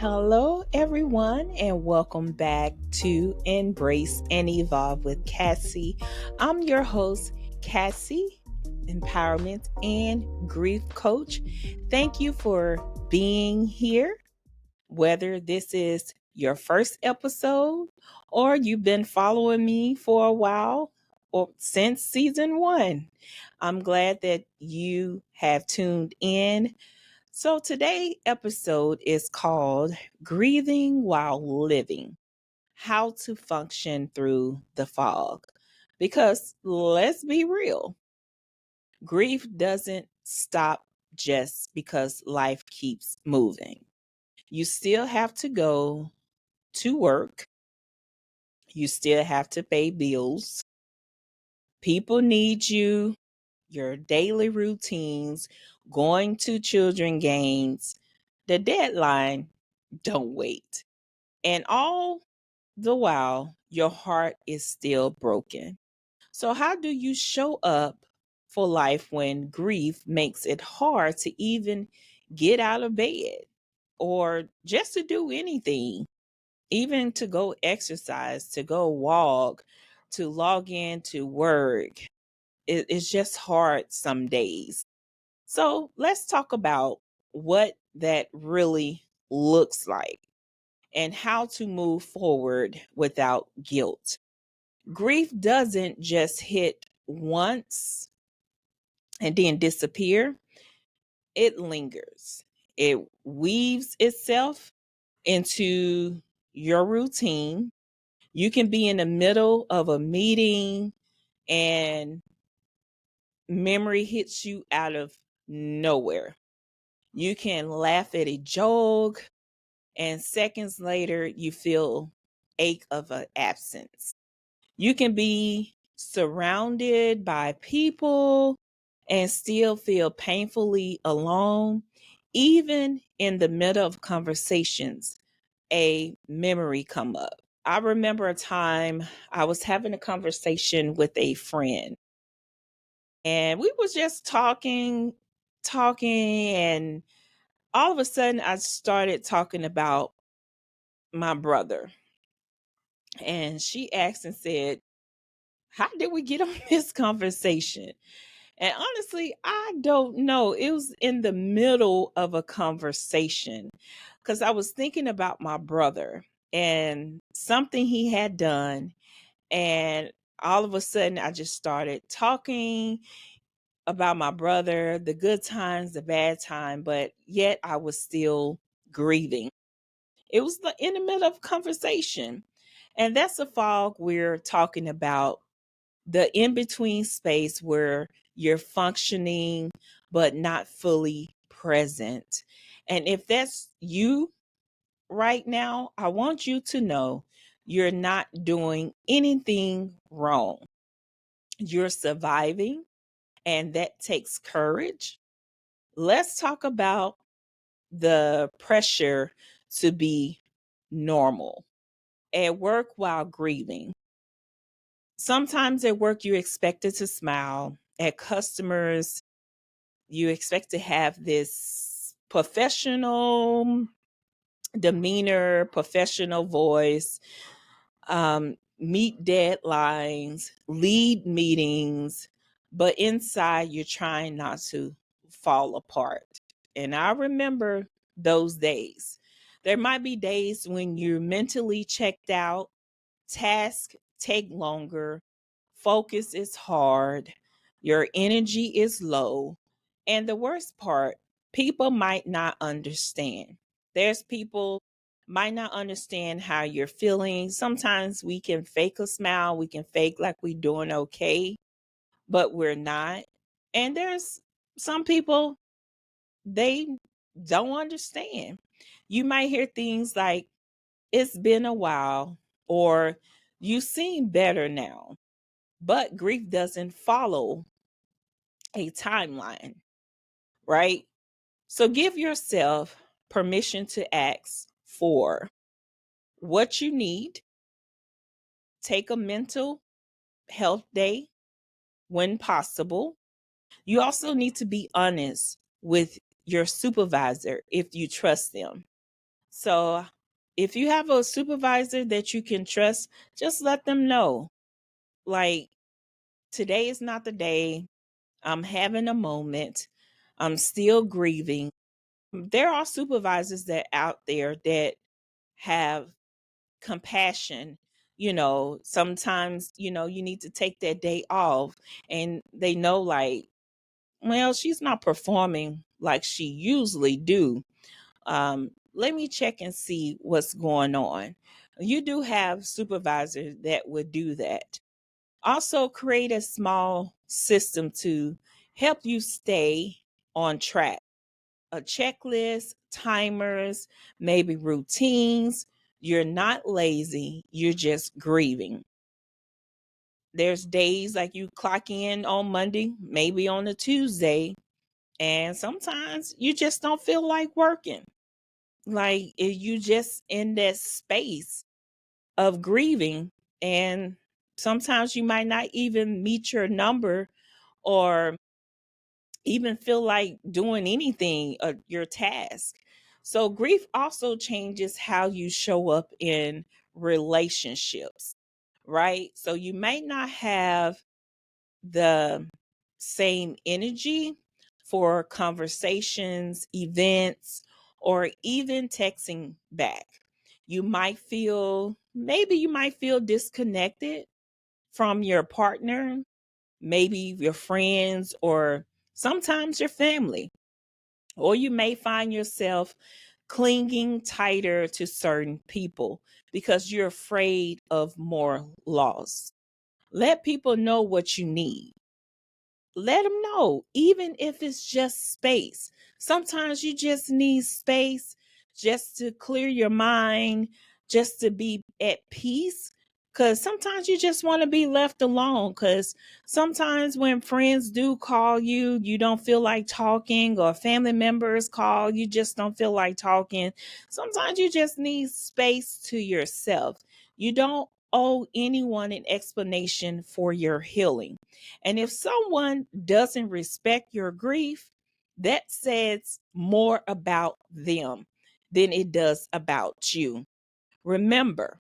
Hello, everyone, and welcome back to Embrace and Evolve with Cassie. I'm your host, Cassie, empowerment and grief coach. Thank you for being here, whether this is your first episode or you've been following me for a while or since season one. I'm glad that you have tuned in. So today's episode is called Grieving While Living: How to Function Through the Fog. Because let's be real, grief doesn't stop just because life keeps moving. You still have to go to work, you still have to pay bills, people need you, your daily routines, going to children games, the deadline don't wait. And all the while, your heart is still broken. So, how do you show up for life when grief makes it hard to even get out of bed or just to do anything, even to go exercise, to go walk, to log in to work? It's just hard some days. So, let's talk about what that really looks like and how to move forward without guilt. Grief doesn't just hit once and then disappear, it lingers. It weaves itself into your routine. You can be in the middle of a meeting and memory hits you out of nowhere. You can laugh at a joke, and seconds later, you feel ache of an absence. You can be surrounded by people and still feel painfully alone, even in the middle of conversations. A memory come up. I remember a time I was having a conversation with a friend, and we was just talking, and all of a sudden I started talking about my brother. And she asked and said, how did we get on this conversation? And honestly, I don't know. It was in the middle of a conversation because I was thinking about my brother and something he had done. And all of a sudden, I just started talking about my brother, the good times, the bad time, but yet I was still grieving. It was in the middle of conversation. And that's the fog we're talking about, the in between space where you're functioning but not fully present. And if that's you right now, I want you to know you're not doing anything wrong. You're surviving, and that takes courage. Let's talk about the pressure to be normal at work while grieving. Sometimes at work, you're expected to smile. At customers, you expect to have this professional demeanor, professional voice, meet deadlines, lead meetings, but inside you're trying not to fall apart. And I remember those days. There might be days when you're mentally checked out, tasks take longer, focus is hard, your energy is low, and the worst part, people might not understand. There's people might not understand how you're feeling. Sometimes we can fake a smile, we can fake like we're doing okay, but we're not. And there's some people, they don't understand. You might hear things like, it's been a while, or you seem better now. But grief doesn't follow a timeline, right? So give yourself permission to ask for what you need. Take a mental health day when possible. You also need to be honest with your supervisor if you trust them. So if you have a supervisor that you can trust, just let them know, like, today is not the day. I'm having a moment. I'm still grieving. There are supervisors that out there that have compassion. Sometimes, you need to take that day off, and they know, like, well, she's not performing like she usually do. Let me check and see what's going on. You do have supervisors that would do that. Also, create a small system to help you stay on track. A checklist, timers, maybe routines. You're not lazy, you're just grieving. There's days like you clock in on Monday, maybe on a Tuesday, and sometimes you just don't feel like working. Like, you just in that space of grieving, and sometimes you might not even meet your number or even feel like doing anything, your task. So grief also changes how you show up in relationships, right? So you might not have the same energy for conversations, events, or even texting back. Maybe you might feel disconnected from your partner, maybe your friends, or sometimes your family. Or you may find yourself clinging tighter to certain people because you're afraid of more loss. Let people know what you need. Let them know, even if it's just space. Sometimes you just need space just to clear your mind, just to be at peace. Because sometimes you just want to be left alone. Because sometimes when friends do call you, you don't feel like talking, or family members call, you just don't feel like talking. Sometimes you just need space to yourself. You don't owe anyone an explanation for your healing. And if someone doesn't respect your grief, that says more about them than it does about you. Remember,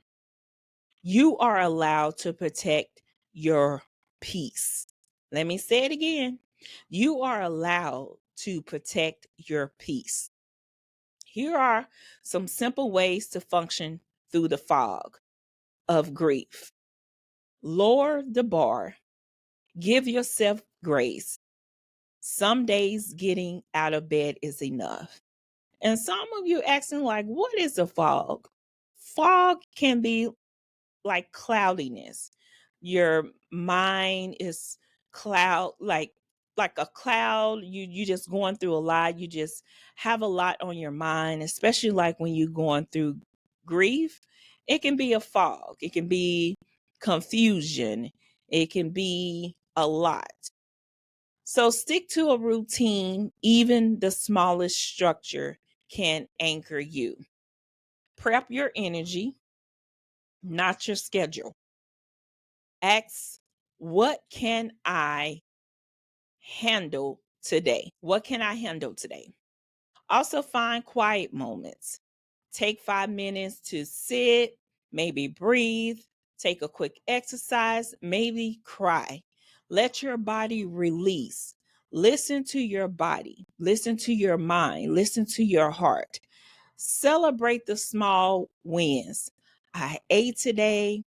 you are allowed to protect your peace. Let me say it again. You are allowed to protect your peace. Here are some simple ways to function through the fog of grief. Lower the bar. Give yourself grace. Some days getting out of bed is enough. And some of you asking, like, what is a fog? Fog can be like cloudiness. Your mind is like a cloud. You just going through a lot. You just have a lot on your mind, especially like when you're going through grief. It can be a fog. It can be confusion. It can be a lot. So stick to a routine. Even the smallest structure can anchor you. Prep your energy, not your schedule. Ask, what can I handle today? What can I handle today? Also, find quiet moments. Take 5 minutes to sit, maybe breathe, take a quick exercise, maybe cry. Let your body release. Listen to your body, listen to your mind, listen to your heart. Celebrate the small wins. I ate today.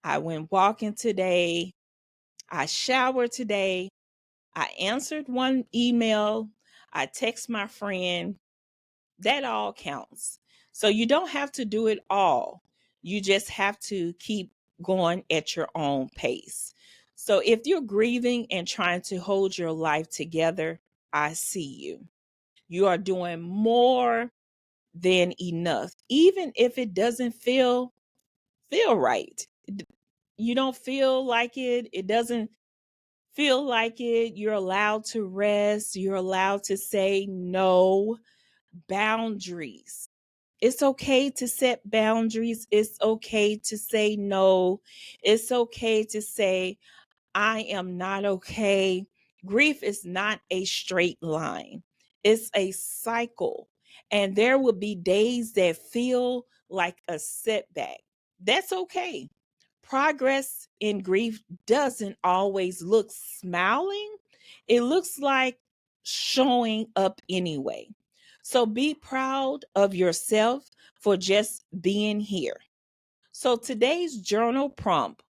I went walking today. I showered today. I answered one email. I text my friend. That all counts. So you don't have to do it all. You just have to keep going at your own pace. So if you're grieving and trying to hold your life together, I see you. You are doing more than enough, even if it doesn't feel right. You don't feel like it. It doesn't feel like it. You're allowed to rest. You're allowed to say no. Boundaries. It's okay to set boundaries. It's okay to say no. It's okay to say, I am not okay. Grief is not a straight line, it's a cycle. And there will be days that feel like a setback. That's okay. Progress in grief doesn't always look smiling. It looks like showing up anyway. So be proud of yourself for just being here. So today's journal prompt,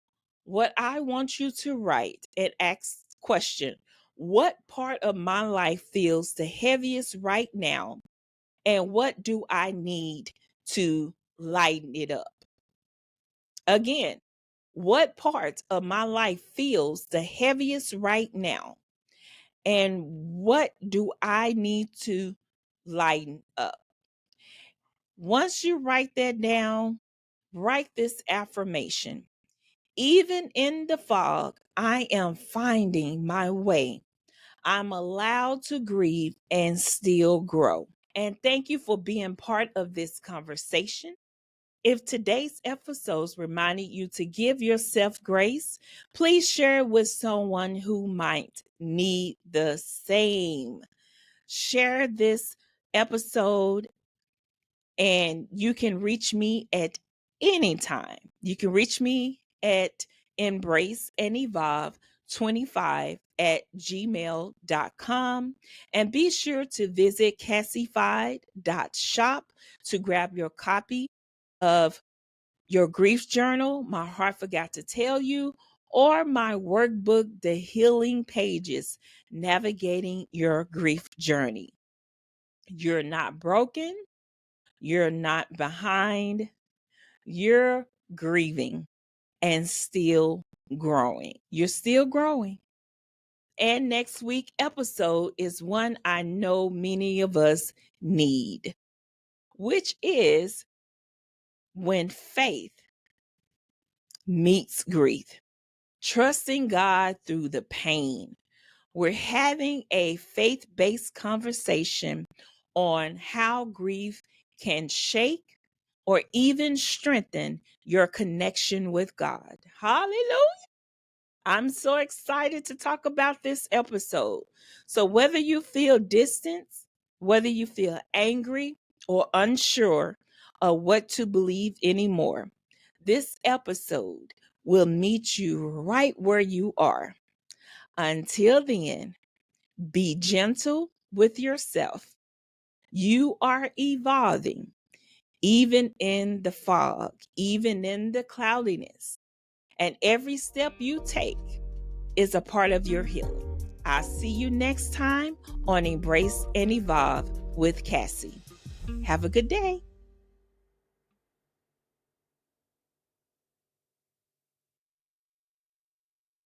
what I want you to write and ask question, what part of my life feels the heaviest right now? And what do I need to lighten it up? Again, what part of my life feels the heaviest right now? And what do I need to lighten up? Once you write that down, write this affirmation. Even in the fog, I am finding my way. I'm allowed to grieve and still grow. And thank you for being part of this conversation. If today's episodes reminded you to give yourself grace, please share it with someone who might need the same. Share this episode, and you can reach me at any time. You can reach me at embrace and evolve 25 at gmail.com, and be sure to visit cassified.shop to grab your copy of your grief journal, My Heart Forgot to Tell You, or my workbook, The Healing Pages, Navigating Your Grief Journey. You're not broken. You're not behind. You're grieving and still growing. You're still growing. And next week episode is one I know many of us need, which is when faith meets grief. Trusting God through the pain. We're having a faith based conversation on how grief can shake or even strengthen your connection with God. Hallelujah. I'm so excited to talk about this episode. So, whether you feel distance, whether you feel angry or unsure of what to believe anymore, this episode will meet you right where you are. Until then, be gentle with yourself. You are evolving, even in the fog, even in the cloudiness. And every step you take is a part of your healing. I'll see you next time on Embrace and Evolve with Cassie. Have a good day.